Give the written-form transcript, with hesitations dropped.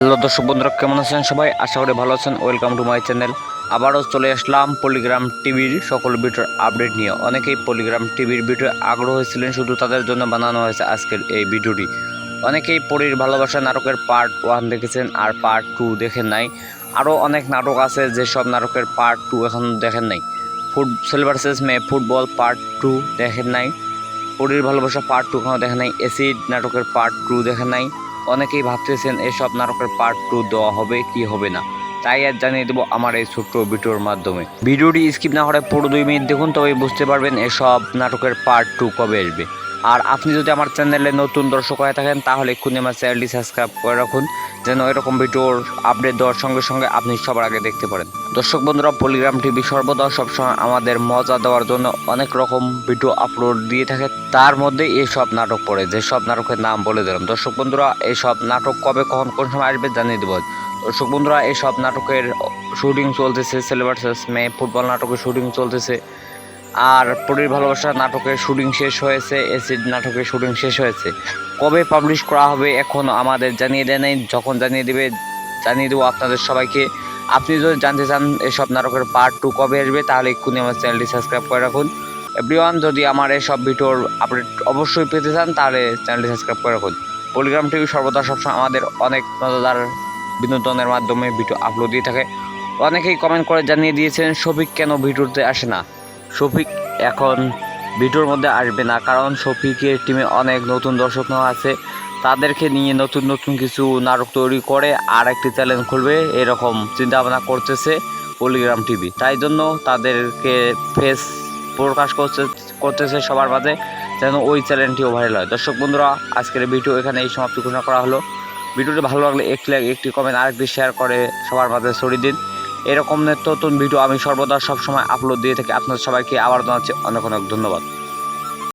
Hello দর্শক বন্ধুরা, কেমন আছেন সবাই? আশা করি ভালো আছেন। Welcome to my channel. আবারও চলে আসলাম পলিগ্রাম টিভির সকল ভিডিওর আপডেট নিয়ে। অনেকেই পলিগ্রাম টিভির ভিডিও আগ্রহ হয়েছিলেন, শুধু তাদের জন্য বানানো হয়েছে আজকের এই ভিডিওটি। অনেকেই পরীর ভালোবাসা নাটকের পার্ট 1 দেখেছেন আর পার্ট 2 দেখেন নাই। আরও অনেক নাটক আছে যেসব নাটকের পার্ট 2 এখন দেখেন নাই। সিলভার শেষ মেয়ে ফুটবল পার্ট 2 দেখেন নাই। পরীর ভালোবাসা পার্ট 2 এখনও দেখেন নাই। অ্যাসিড নাটকের পার্ট 2 দেখেন নাই। অনেকেই ভাবতেছেন এসব নাটকের পার্ট 2 দেওয়া হবে কি হবে না, তাই আর জানিয়ে দেবো আমার এই ছোট্ট ভিডিওর মাধ্যমে। ভিডিওটি স্কিপ না করে পুরো 2 মিনিট দেখুন, তবেই বুঝতে পারবেন এসব নাটকের পার্ট 2 কবে আসবে। আর আপনি যদি আমার চ্যানেলে নতুন দর্শক হয়ে থাকেন তাহলে এক্ষুনি আমার চ্যানেলটি সাবস্ক্রাইব করে রাখুন, যেন এরকম ভিডিওর আপডেট দেওয়ার সঙ্গে সঙ্গে আপনি সবার আগে দেখতে পারেন। দর্শক বন্ধুরা, পলিগ্রাম টিভি সর্বদা সবসময় আমাদের মজা দেওয়ার জন্য অনেক রকম ভিডিও আপলোড দিয়ে থাকে, তার মধ্যে এইসব নাটক পড়ে। যেসব নাটকের নাম বলে দিলাম দর্শক বন্ধুরা, এইসব নাটক কবে কখন কোন সময় আসবে জানিয়ে দেবো। দর্শক বন্ধুরা, এইসব নাটকের শুটিং চলতেছে। সিলভার শেষ মেয়ে ফুটবল নাটকের শুটিং চলতেছে, আর পরীর ভালোবাসা নাটকের শুটিং শেষ হয়েছে। অ্যাসিড নাটকের শুটিং শেষ হয়েছে। কবে পাবলিশ করা হবে এখন আমাদের জানিয়ে দেয় নাই। যখন জানিয়ে দেবো আপনাদের সবাইকে। আপনি যদি জানতে চান এসব নাটকের পার্ট 2 কবে আসবে তাহলে এক্ষুনি আমার চ্যানেলটি সাবস্ক্রাইব করে রাখুন। এভরিওয়ান, যদি আমার এসব ভিডিওর আপডেট অবশ্যই পেতে চান তাহলে চ্যানেলটি সাবস্ক্রাইব করে রাখুন। পলিগ্রাম টিভি সর্বদা সবসময় আমাদের অনেক মজাদার বিনোদনের মাধ্যমে ভিডিও আপলোড দিয়ে থাকে। অনেকেই কমেন্ট করে জানিয়ে দিয়েছেন শফিক কেন ভিডিওতে আসে না। শফিক এখন ভিডিওর মধ্যে আসবে না, কারণ শফিকের টিমে অনেক নতুন দর্শক আছে। তাদেরকে নিয়ে নতুন নতুন কিছু নাটক তৈরি করে আর একটি চ্যানেল খুলবে এরকম চিন্তা ভাবনা করতেছে পলিগ্রাম টিভি। তাই জন্য তাদেরকে ফেস প্রকাশ করতেছে সবার মাঝে, যেন ওই চ্যানেলটিও ভাইরাল হয়। দর্শক বন্ধুরা, আজকের ভিডিও এখানে এই সমাপ্তি ঘোষণা করা হলো। ভিডিওটি ভালো লাগলে একটি কমেন্ট আরেকটি শেয়ার করে সবার মাঝে ছড়িয়ে দিন। এরকম নতুন ভিডিও আমি সর্বদা সবসময় আপলোড দিয়ে থাকি। আপনাদের সবাইকে আবার জানাচ্ছি অনেক অনেক ধন্যবাদ।